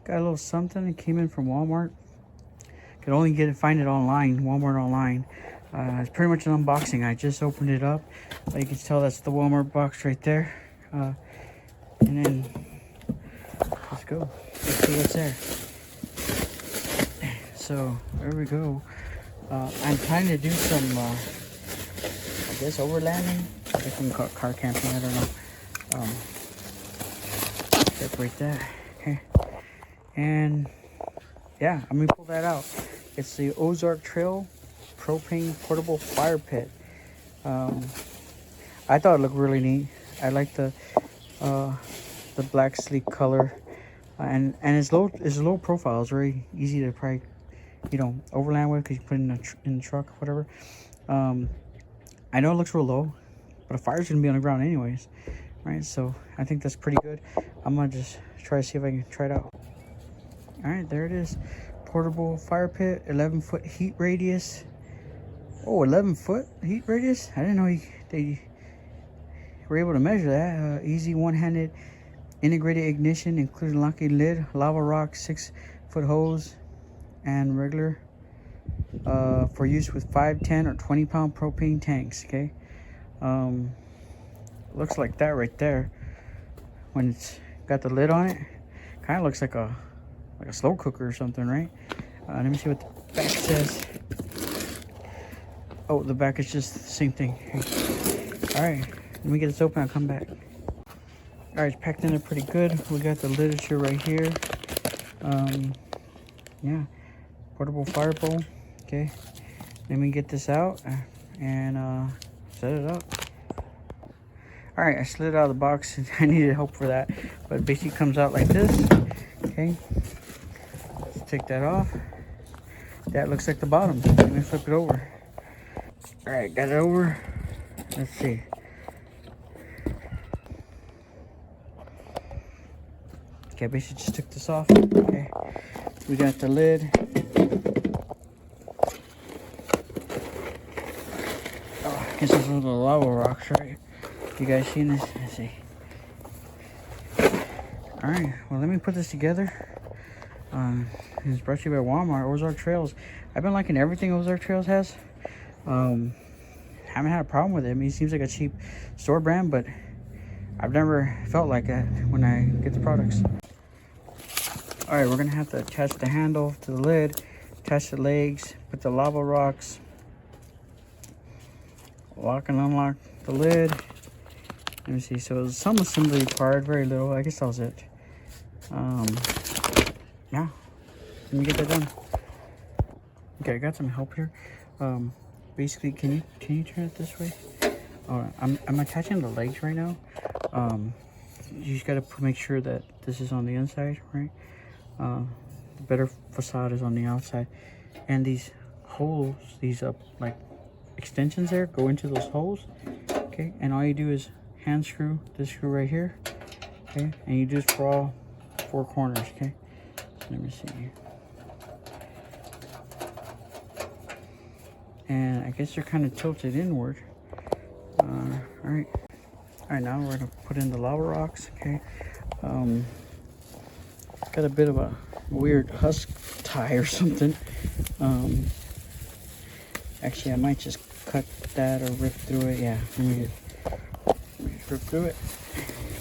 Got a little something. It came in from Walmart. Could only find it online, Walmart online. It's pretty much an unboxing. I just opened it up. You can tell that's the Walmart box right there. And then let's go. Let's see what's there. So there we go. I'm trying to do some, I guess, overlanding. I guess we can call it car camping. I don't know. Separate that. Okay. And yeah, I'm gonna pull that out. It's the Ozark Trail Propane Portable Fire Pit. I thought it looked really neat. I like the black sleek color, and it's low profile. It's very easy to probably, you know, overland with because you put it in the truck, whatever. I know it looks real low, but a fire's gonna be on the ground anyways, right? So I think that's pretty good. I'm gonna just try to see if I can try it out. All right, there it is. Portable fire pit, 11-foot heat radius. Oh, 11-foot heat radius? I didn't know they were able to measure that. Easy one-handed integrated ignition, including locking lid, lava rock, 6-foot hose, and regular for use with 5, 10, or 20-pound propane tanks. Okay, looks like that right there. When it's got the lid on it, kind of looks like a slow cooker or something, right? Let me see what the back says. Oh, the back is just the same thing. All right, let me get this open. I'll come back. All right, it's packed in there pretty good. We got the literature right here. Yeah, portable fire bowl. Okay, let me get this out and set it up. All right, I slid it out of the box. I needed help for that, but it basically comes out like this. Okay, let's take that off. That looks like the bottom. Let me flip it over. All right, got it over. Let's see. Okay, I basically just took this off. Okay, we got the lid. Oh, I guess those are the lava rocks, right? You guys seen this? Let's see. All right, well, let me put this together. It's brought to you by Walmart, Ozark Trails. I've been liking everything Ozark Trails has. Haven't had a problem with it. I mean, it seems like a cheap store brand, but I've never felt like that when I get the products. All right, we're gonna have to attach the handle to the lid, attach the legs, put the lava rocks, lock and unlock the lid. Let me see. So there's some assembly required, very little. I guess that was it. Yeah, let me get that done. Okay, I got some help here. Basically, can you turn it this way? All right, I'm attaching the legs right now. You just gotta make sure that this is on the inside, right? The better facade is on the outside, and these holes, these like extensions there, go into those holes. Okay, and all you do is hand screw this screw right here. Okay, and you do this for all 4 corners. Okay, so let me see here. And I guess they're kind of tilted inward. All right, now we're gonna put in the lava rocks. Okay, got a bit of a weird husk tie or something. Actually, I might just cut that or rip through it. Yeah, let me just rip through it.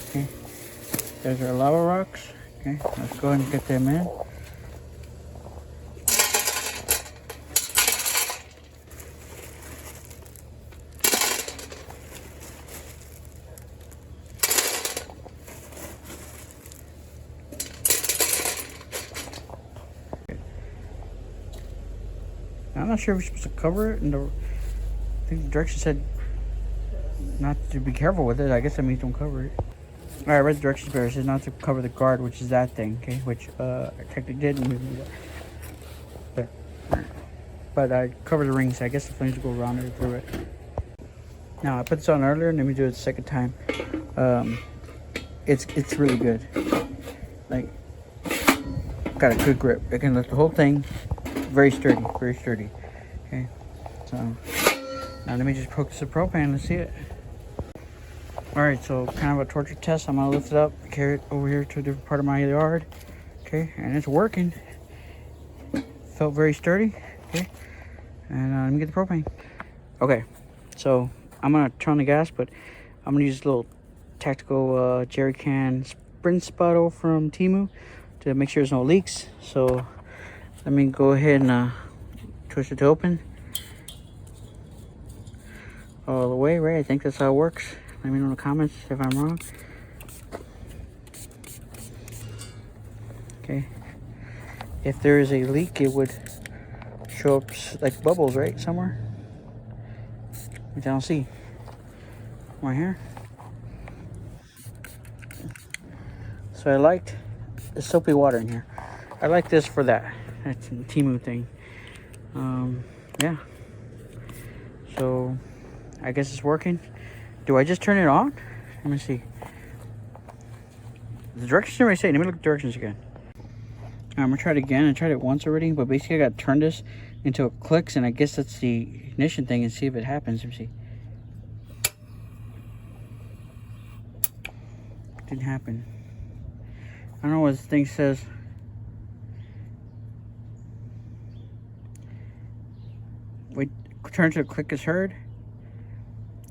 Okay, there's our lava rocks. Okay, let's go ahead and get them in. I'm not sure if we're supposed to cover it, and I think the direction said not to be careful with it. I guess that means don't cover it. All right, I read the directions better. It says not to cover the guard, which is that thing, okay? Which I technically did, but I covered the rings. So I guess the flames will go around it through it. Now I put this on earlier, and let me do it the second time. It's really good. Like, got a good grip. I can lift the whole thing. Very sturdy, very sturdy. Okay, so now let me just poke this with propane. Let's see it. All right, so kind of a torture test. I'm gonna lift it up, carry it over here to a different part of my yard. Okay. Okay, and it's working. Felt very sturdy. Okay, and let me get the propane. Okay, so I'm gonna turn on the gas, but I'm gonna use this little tactical jerry can sprint spottle from Temu to make sure there's no leaks. So let me go ahead and twist it to open all the way, right? I think that's how it works. Let me know in the comments if I'm wrong. Okay, if there is a leak, it would show up like bubbles, right, somewhere, which I don't see. Right here. So I liked the soapy water in here. I like this for that. That's a Temu thing. Yeah. So I guess it's working. Do I just turn it on? Let me see. The directions already say. Let me look at the directions again. I'm gonna try it again. I tried it once already, but basically I gotta turn this until it clicks, and I guess that's the ignition thing, and see if it happens. Let me see. Didn't happen. I don't know what this thing says. Wait, turn to click is heard.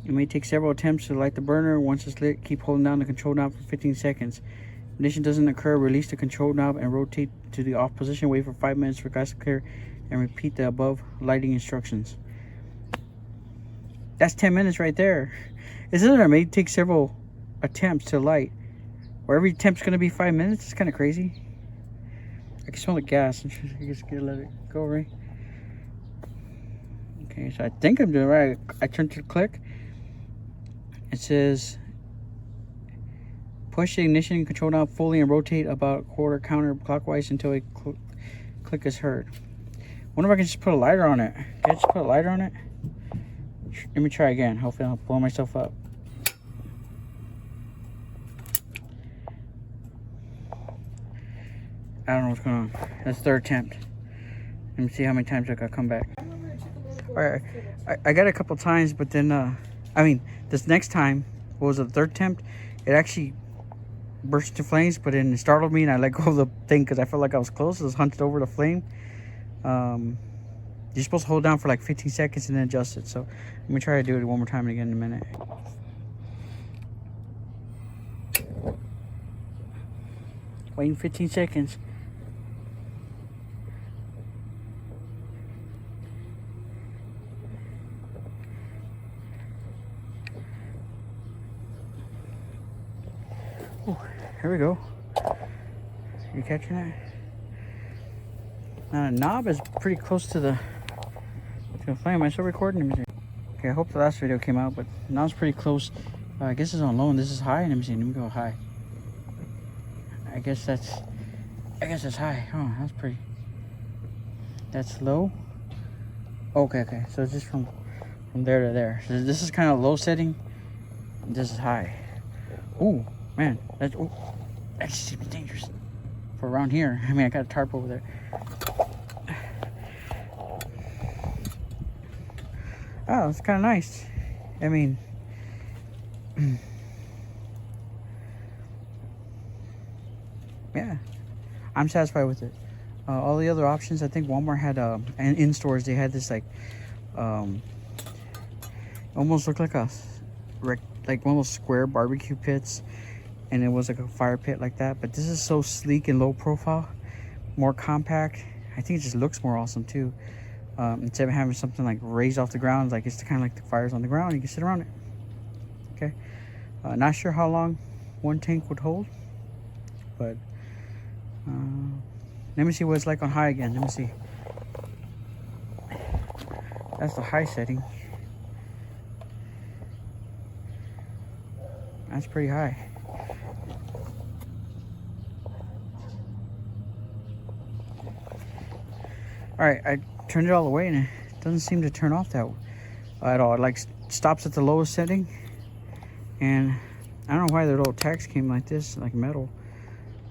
It may take several attempts to light the burner. Once it's lit, keep holding down the control knob for 15 seconds. If ignition doesn't occur, release the control knob and rotate to the off position. Wait for 5 minutes for gas to clear and repeat the above lighting instructions. That's 10 minutes right there. Isn't it? It may take several attempts to light. Where every attempt's gonna be 5 minutes. It's kind of crazy. I can smell the gas. I just gotta let it go, right? Okay, so I think I'm doing right. I turn to click. It says push the ignition control knob fully and rotate about quarter counterclockwise until a click is heard. Wonder if I can just put a lighter on it. Can I just put a lighter on it? Let me try again. Hopefully I'll blow myself up. I don't know what's going on. That's the third attempt. Let me see how many times I gotta come back. Alright, I got it a couple times, but then I mean, this next time, what was it, the third attempt? It actually burst into flames, but then it startled me and I let go of the thing because I felt like I was close. I was hunched over the flame. You're supposed to hold down for like 15 seconds and then adjust it. So let me try to do it one more time again in a minute. Waiting 15 seconds. Oh, here we go. You catching that? Now the knob is pretty close to the flame. Am I still recording? Okay, I hope the last video came out, but now it's pretty close. I guess it's on low and this is high. Let me go high. I guess that's high. Oh, that's pretty. That's low. Okay. So it's just from there to there. So this is kind of low setting. This is high. Oh man, that's seems to be dangerous for around here. I mean, I got a tarp over there. Oh, it's kind of nice. I mean, yeah, I'm satisfied with it. All the other options, I think Walmart had, and in stores they had this like, almost looked like like one of those square barbecue pits, and it was like a fire pit like that. But this is so sleek and low profile, more compact. I think it just looks more awesome too. Instead of having something like raised off the ground, like it's kind of like the fire's on the ground, you can sit around it. Okay, not sure how long one tank would hold, but let me see what it's like on high again. Let me see. That's the high setting. That's pretty high. All right, I turned it all the way and it doesn't seem to turn off that at all. It like stops at the lowest setting, and I don't know why the little tags came like this, like metal.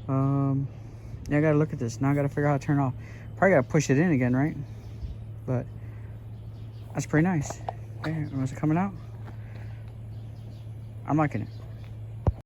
Yeah, I gotta look at this now. I gotta figure out how to turn it off. Probably gotta push it in again, right? But that's pretty nice. Okay, was it coming out? I'm liking it.